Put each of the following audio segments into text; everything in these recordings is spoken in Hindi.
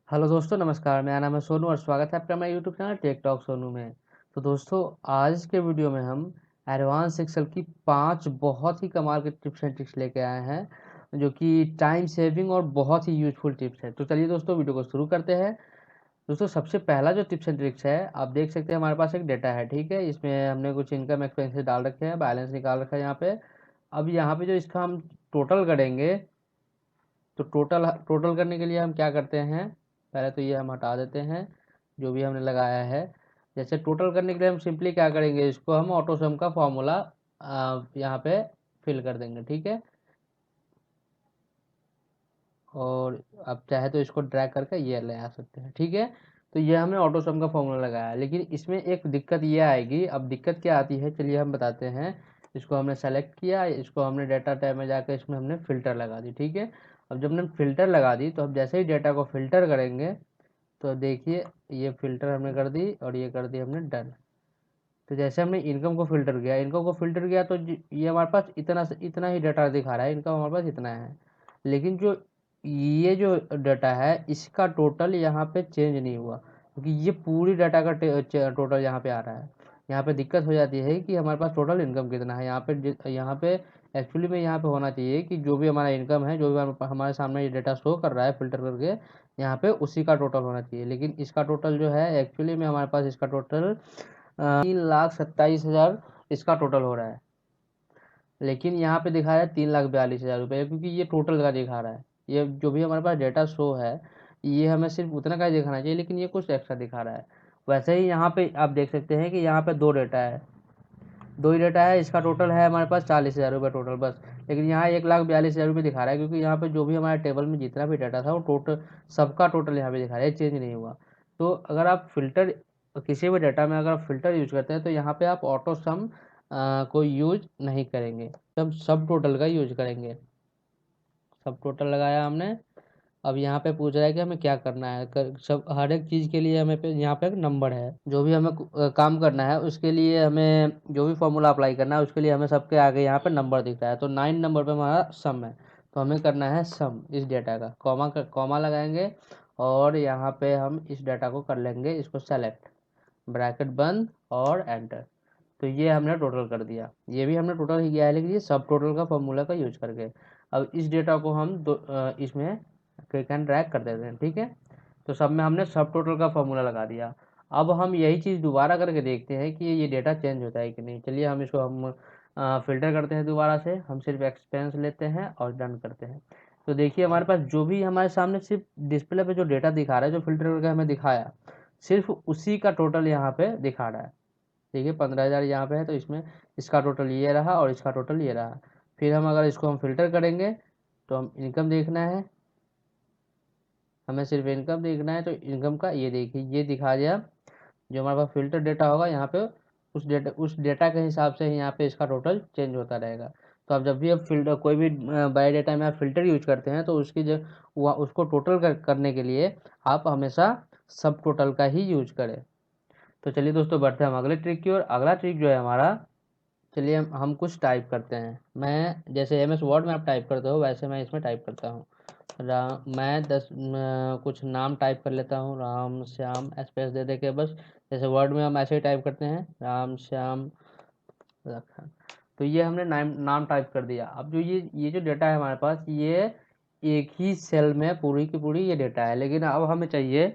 हेलो दोस्तों, नमस्कार। मेरा नाम है सोनू और स्वागत है आपका हमारे YouTube channel Tech Talk Sonu में। तो दोस्तों, आज के वीडियो में हम एडवांस एक्सेल की 5 बहुत ही कमाल के टिप्स एंड ट्रिक्स लेके आए हैं, जो कि टाइम सेविंग और बहुत ही यूजफुल टिप्स है। तो चलिए दोस्तों, वीडियो को शुरू करते हैं। दोस्तों, सबसे पहला जो टिप्स एंड ट्रिक्स है, आप देख सकते हैं हमारे पास एक डेटा है, ठीक है। इसमें हमने कुछ इनकम एक्सपेंसेस डाल रखे हैं, बैलेंस निकाल रखा है यहाँ पे। अब यहाँ पे जो इसका हम टोटल करेंगे, तो टोटल करने के लिए हम क्या करते हैं, पहले तो ये हम हटा देते हैं जो भी हमने लगाया है। जैसे टोटल करने के लिए हम सिंपली क्या करेंगे, इसको हम ऑटो सम का फॉर्मूला यहाँ पे फिल कर देंगे, ठीक है। और आप चाहे तो इसको ड्रैग करके ये ले आ सकते हैं, ठीक है। तो ये हमने ऑटो सम का फॉर्मूला लगाया, लेकिन इसमें एक दिक्कत ये आएगी। अब दिक्कत क्या आती है, चलिए हम बताते हैं। इसको हमने सेलेक्ट किया, इसको हमने डाटा टैब में जाकर इसमें हमने फ़िल्टर लगा दी, ठीक है। अब जब हमने फ़िल्टर लगा दी, तो अब जैसे ही डाटा को फ़िल्टर करेंगे, तो देखिए ये फ़िल्टर हमने कर दी और ये कर दी हमने डन। तो जैसे हमने इनकम को फ़िल्टर किया, तो ये हमारे पास इतना से इतना ही डाटा दिखा रहा है, इनकम हमारे पास इतना है। लेकिन जो ये जो डाटा है, इसका टोटल यहाँ पे चेंज नहीं हुआ, क्योंकि ये पूरी डाटा का टोटल यहाँ पे आ रहा है। यहाँ पे दिक्कत हो जाती है कि हमारे पास टोटल इनकम कितना है। यहाँ पे एक्चुअली में यहाँ पे होना चाहिए कि जो भी हमारा इनकम है, जो भी हमारे सामने ये डाटा शो कर रहा है फ़िल्टर करके, यहाँ पे उसी का टोटल होना चाहिए। लेकिन इसका टोटल जो है, एक्चुअली में हमारे पास इसका टोटल 3,27,000 इसका टोटल हो रहा है। लेकिन यहाँ पे दिखा रहा है 3,42,000 रुपये, क्योंकि ये टोटल का दिखा रहा है। ये जो भी हमारे पास डेटा शो है, ये हमें सिर्फ उतना का ही दिखाना चाहिए, लेकिन ये कुछ एक्स्ट्रा दिखा रहा है। वैसे ही यहाँ पे आप देख सकते हैं कि यहाँ पे दो ही डेटा है। इसका टोटल है हमारे पास 40,000 रुपये टोटल बस। लेकिन यहाँ 1,42,000 रुपये दिखा रहा है, क्योंकि यहाँ पे जो भी हमारे टेबल में जितना भी डाटा था, वो टोटल सबका टोटल यहाँ पे दिखा रहा है, चेंज नहीं हुआ। तो अगर आप फ़िल्टर किसी भी डाटा में अगर आप फ़िल्टर यूज करते हैं, तो यहाँ पे आप ऑटो सम को यूज नहीं करेंगे, हम सब टोटल का यूज करेंगे। सब टोटल लगाया हमने। अब यहाँ पे पूछ रहा है कि हमें क्या करना है। सब हर एक चीज़ के लिए हमें यहाँ पे एक नंबर है। जो भी हमें काम करना है, उसके लिए हमें जो भी फॉर्मूला अप्लाई करना है, उसके लिए हमें सबके आगे यहाँ पे नंबर दिख रहा है। तो 9 नंबर पे हमारा सम है, तो हमें करना है सम इस डेटा का। कॉमा लगाएंगे और यहाँ पे हम इस डाटा को कर लेंगे, इसको सेलेक्ट, ब्रैकेट बंद और एंटर। तो ये हमने टोटल कर दिया, ये भी हमने टोटल ही किया है, लेकिन ये सब टोटल का फॉर्मूला का यूज करके। अब इस डेटा को हम इसमें क्लिक एंड ड्रैग कर देते हैं, ठीक है। तो सब में हमने सब टोटल का फॉर्मूला लगा दिया। अब हम यही चीज़ दोबारा करके देखते हैं कि ये डेटा चेंज होता है कि नहीं। चलिए हम इसको फ़िल्टर करते हैं दोबारा से। हम सिर्फ एक्सपेंस लेते हैं और डन करते हैं। तो देखिए हमारे पास जो भी हमारे सामने सिर्फ डिस्प्ले पे जो डेटा दिखा रहा है, जो फिल्टर करके हमें दिखाया, सिर्फ उसी का टोटल यहाँ पे दिखा रहा है। ठीक है, 15,000 यहाँ पे है, तो इसमें इसका टोटल ये रहा और इसका टोटल ये रहा। फिर हम अगर इसको हम फ़िल्टर करेंगे, तो हम इनकम देखना है, हमें सिर्फ इनकम देखना है। तो इनकम का ये देखिए, ये दिखा दिया। जो हमारे पास फ़िल्टर डेटा होगा, यहाँ पे उस डेटा के हिसाब से ही यहाँ पे इसका टोटल चेंज होता रहेगा। तो आप जब भी आप फ़िल्टर कोई भी बायो डेटा में आप फ़िल्टर यूज करते हैं, तो उसकी जो उसको टोटल करने के लिए आप हमेशा सब टोटल का ही यूज करें। तो चलिए दोस्तों, बढ़ते हैं हम अगले ट्रिक की ओर। अगला ट्रिक जो है हमारा, चलिए हम कुछ टाइप करते हैं। मैं जैसे एम एस वर्ड में आप टाइप करते हो, वैसे मैं इसमें टाइप करता हूँ। मैं कुछ नाम टाइप कर लेता हूँ, राम श्याम, स्पेस दे दे के बस। जैसे वर्ड में हम ऐसे ही टाइप करते हैं, राम श्याम लखन। तो ये हमने नाम टाइप कर दिया। अब जो ये जो डेटा है हमारे पास, ये एक ही सेल में पूरी की पूरी ये डेटा है। लेकिन अब हमें चाहिए,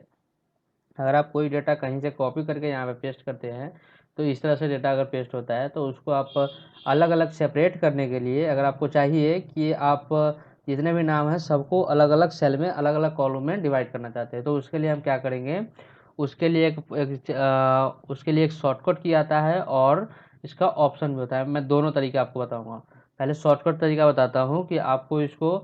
अगर आप कोई डेटा कहीं से कॉपी करके यहाँ पे पेस्ट करते हैं, तो इस तरह से डेटा अगर पेस्ट होता है, तो उसको आप अलग अलग सेपरेट करने के लिए, अगर आपको चाहिए कि आप जितने भी नाम हैं सबको अलग अलग सेल में, अलग अलग कॉलम में डिवाइड करना चाहते हैं, तो उसके लिए हम क्या करेंगे, उसके लिए एक शॉर्टकट की आता है और इसका ऑप्शन भी होता है। मैं दोनों तरीके आपको बताऊंगा। पहले शॉर्टकट तरीका बताता हूँ कि आपको इसको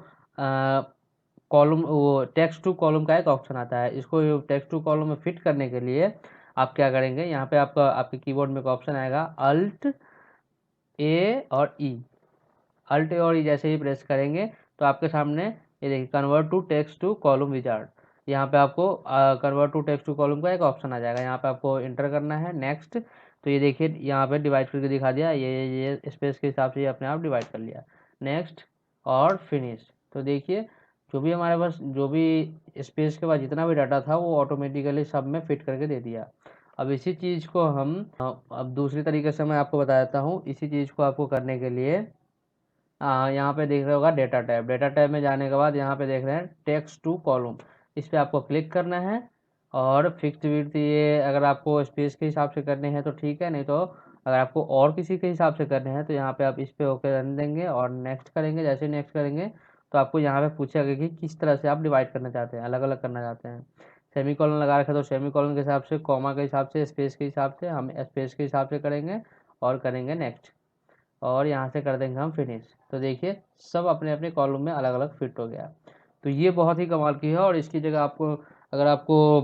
कॉलम, वो टेक्स्ट टू कॉलम का एक ऑप्शन आता है। इसको टेक्स्ट टू कॉलम में फिट करने के लिए आप क्या करेंगे, यहाँ पे आपके कीबोर्ड में एक ऑप्शन आएगा, अल्ट ए और ई। अल्ट ए और ई जैसे ही प्रेस करेंगे, तो आपके सामने ये देखिए, convert to text to column wizard. यहाँ पे आपको convert to text to column का एक ऑप्शन आ जाएगा, यहाँ पे आपको इंटर करना है, नेक्स्ट। तो ये देखिए यहाँ पे डिवाइड करके दिखा दिया, ये स्पेस के हिसाब से ये अपने आप डिवाइड कर लिया। नेक्स्ट और फिनिश। तो देखिए जो भी हमारे पास, जो भी स्पेस के बाद जितना भी डाटा था वो ऑटोमेटिकली सब में फिट करके दे दिया। अब इसी चीज़ को हम अब दूसरी तरीके से मैं आपको बता देता हूँ। इसी चीज़ को आपको करने के लिए यहाँ पे देख रहे होगा डेटा टैब। डेटा टैब में जाने के बाद यहाँ पे देख रहे हैं टेक्स्ट टू कॉलम, इस पर आपको क्लिक करना है। और फिक्स्ड विड्थ, ये अगर आपको स्पेस के हिसाब से करने हैं तो ठीक है, नहीं तो अगर आपको और किसी के हिसाब से करने हैं तो यहाँ पे आप इस पे ओके रन देंगे और नेक्स्ट करेंगे। जैसे नेक्स्ट करेंगे तो आपको यहाँ पे पूछेगा कि किस तरह से आप डिवाइड करना चाहते हैं, अलग अलग करना चाहते हैं। सेमी कॉलन लगा रखा है तो सेमी कॉलन के हिसाब से, कॉमा के हिसाब से, स्पेस के हिसाब से, हम स्पेस के हिसाब से करेंगे और करेंगे नेक्स्ट, और यहाँ से कर देंगे हम फिनिश। तो देखिए सब अपने अपने कॉलम में अलग अलग फिट हो गया। तो ये बहुत ही कमाल की है। और इसकी जगह आपको, अगर आपको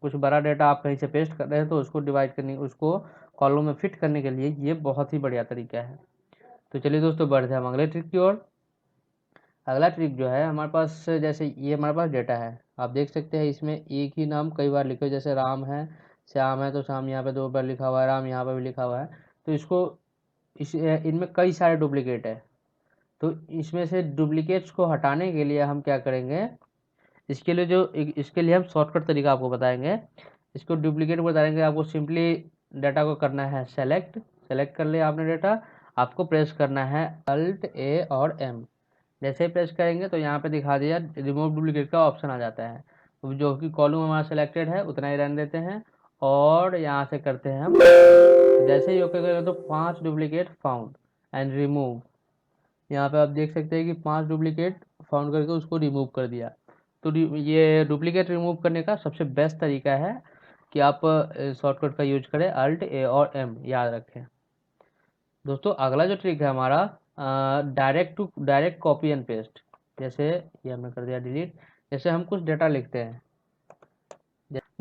कुछ बड़ा डेटा आप कहीं से पेस्ट कर रहे हैं तो उसको डिवाइड करने, उसको कॉलम में फिट करने के लिए ये बहुत ही बढ़िया तरीका है। तो चलिए दोस्तों बढ़ते हैं हम अगले ट्रिक की ओर। अगला ट्रिक जो है हमारे पास, जैसे ये हमारे पास डेटा है, आप देख सकते हैं इसमें एक ही नाम कई बार लिखे, जैसे राम है, श्याम है, तो श्याम यहाँ पे 2 बार लिखा हुआ है, राम यहाँ पे भी लिखा हुआ है। तो इसको इनमें कई सारे डुप्लीकेट है। तो इसमें से डुप्लीकेट्स को हटाने के लिए हम क्या करेंगे, इसके लिए इसके लिए हम शॉर्टकट तरीका आपको बताएंगे। इसको डुप्लीकेट बताएंगे आपको, सिंपली डाटा को करना है सेलेक्ट। सेलेक्ट कर लिया आपने डाटा, आपको प्रेस करना है अल्ट ए और एम। जैसे ही प्रेस करेंगे तो यहाँ पे दिखा दिया रिमूव डुप्लीकेट का ऑप्शन आ जाता है। तो जो कि कॉलम हमारा सेलेक्टेड है उतना ही रहने देते हैं और यहाँ से करते हैं हम। जैसे ही ओके करेंगे तो 5 डुप्लीकेट फाउंड एंड रिमूव। यहाँ पे आप देख सकते हैं कि 5 डुप्लीकेट फाउंड करके उसको रिमूव कर दिया। तो ये डुप्लीकेट रिमूव करने का सबसे बेस्ट तरीका है कि आप शॉर्टकट का यूज करें, अल्ट ए और एम याद रखें। दोस्तों अगला जो ट्रिक है हमारा, डायरेक्ट कॉपी एंड पेस्ट। जैसे ये हमने कर दिया डिलीट। जैसे हम कुछ डेटा लिखते हैं,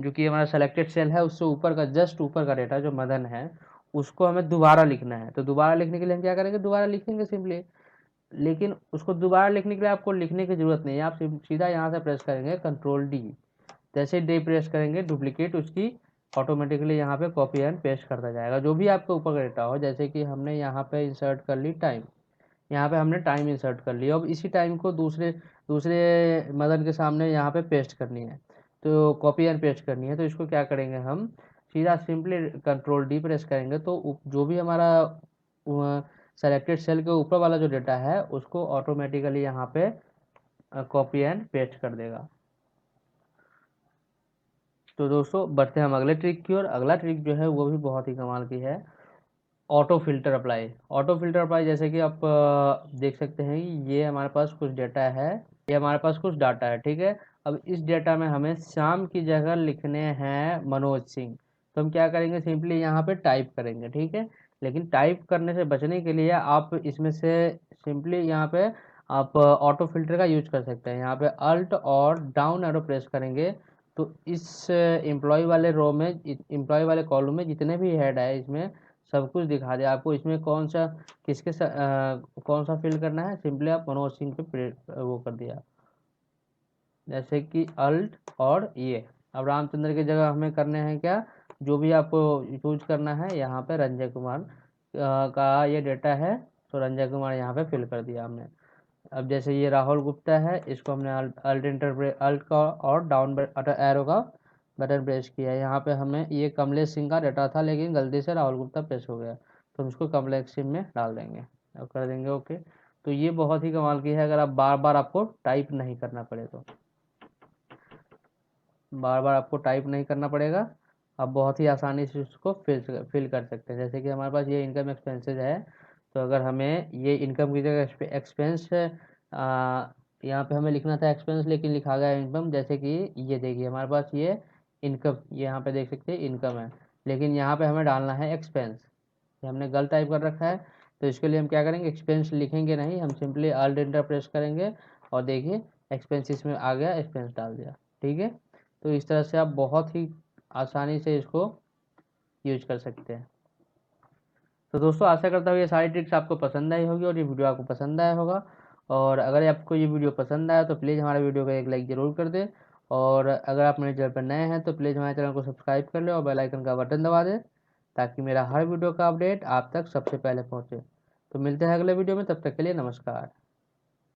जो कि हमारा सेलेक्टेड सेल है उससे ऊपर का, जस्ट ऊपर का डेटा जो मदन है, उसको हमें दोबारा लिखना है। तो दोबारा लिखने के लिए हम क्या करेंगे, दोबारा लिखेंगे सिंपली। लेकिन उसको दोबारा लिखने के लिए आपको लिखने की जरूरत नहीं है, आप सीधा यहाँ से प्रेस करेंगे कंट्रोल डी। जैसे डी प्रेस करेंगे डुप्लीकेट उसकी ऑटोमेटिकली यहाँ पे कॉपी एंड पेस्ट करता जाएगा, जो भी आपके ऊपर का डेटा हो। जैसे कि हमने यहाँ पे इंसर्ट कर ली टाइम, यहाँ पे हमने टाइम इंसर्ट कर लिया। अब इसी टाइम को दूसरे दूसरे मदन के सामने यहाँ पे पेस्ट करनी है, तो कॉपी एंड पेस्ट करनी है। तो इसको क्या करेंगे, हम सीधा सिंपली कंट्रोल डी प्रेस करेंगे तो जो भी हमारा सेलेक्टेड सेल के ऊपर वाला जो डेटा है उसको ऑटोमेटिकली यहाँ पे कॉपी एंड पेस्ट कर देगा। तो दोस्तों बढ़ते हैं हम अगले ट्रिक की ओर। अगला ट्रिक जो है वो भी बहुत ही कमाल की है, auto filter apply. Auto filter apply, जैसे कि आप देख सकते हैं ये हमारे पास कुछ डेटा है, ये हमारे पास कुछ डाटा है, ठीक है। अब इस डेटा में हमें श्याम की जगह लिखने हैं मनोज सिंह। तो हम क्या करेंगे, सिंपली यहाँ पे टाइप करेंगे, ठीक है। लेकिन टाइप करने से बचने के लिए आप इसमें से सिंपली यहाँ पे आप ऑटो फिल्टर का यूज कर सकते हैं। यहाँ पे अल्ट और डाउन एरो प्रेस करेंगे तो इस एम्प्लॉय वाले रो में, एम्प्लॉय वाले कॉलम में जितने भी हेड है इसमें सब कुछ दिखा दे आपको। इसमें कौन सा कौन सा फिल करना है, सिंपली आप मनोज सिंह पे वो कर दिया, जैसे कि अल्ट और ये। अब रामचंद्र की जगह हमें करने हैं क्या, जो भी आपको यूज करना है। यहाँ पे रंजय कुमार का ये डेटा है तो रंजय कुमार यहाँ पे फिल कर दिया हमने। अब जैसे ये राहुल गुप्ता है, इसको हमने अल्ट का और डाउन एरो का बटन प्रेस किया है। यहाँ पे हमें ये कमलेश सिंह का डाटा था लेकिन गलती से राहुल गुप्ता प्रेस हो गया, तो हम इसको कमलेश सिंह में डाल देंगे और कर देंगे ओके। तो ये बहुत ही कमाल की है, अगर आप बार बार आपको टाइप नहीं करना पड़े तो, बार बार आपको टाइप नहीं करना पड़ेगा। आप बहुत ही आसानी से उसको फिल कर सकते हैं। जैसे कि हमारे पास ये इनकम एक्सपेंसेस है, तो अगर हमें ये इनकम की जगह एक्सपेंस, यहाँ पे हमें लिखना था एक्सपेंस लेकिन लिखा गया इनकम। जैसे कि ये देखिए हमारे पास ये इनकम, ये यहाँ पे देख सकते हैं इनकम है, लेकिन यहाँ पे हमें डालना है एक्सपेंस। ये हमने गलत टाइप कर रखा है, तो इसके लिए हम क्या करेंगे, एक्सपेंस लिखेंगे नहीं, हम सिंपली अल्ट एंटर प्रेस करेंगे और देखिए एक्सपेंस इसमें आ गया, एक्सपेंस डाल दिया, ठीक है। तो इस तरह से आप बहुत ही आसानी से इसको यूज कर सकते हैं। तो दोस्तों आशा करता हूँ ये सारी ट्रिक्स आपको पसंद आई होगी और ये वीडियो आपको पसंद आया होगा। और अगर आपको ये वीडियो पसंद आया तो प्लीज़ हमारे वीडियो को एक लाइक ज़रूर कर दें। और अगर आप मेरे चैनल पर नए हैं तो प्लीज़ हमारे चैनल को सब्सक्राइब कर लें और बेल आइकन का बटन दबा दें, ताकि मेरा हर वीडियो का अपडेट आप तक सबसे पहले पहुँचे। तो मिलते हैं अगले वीडियो में, तब तक के लिए नमस्कार।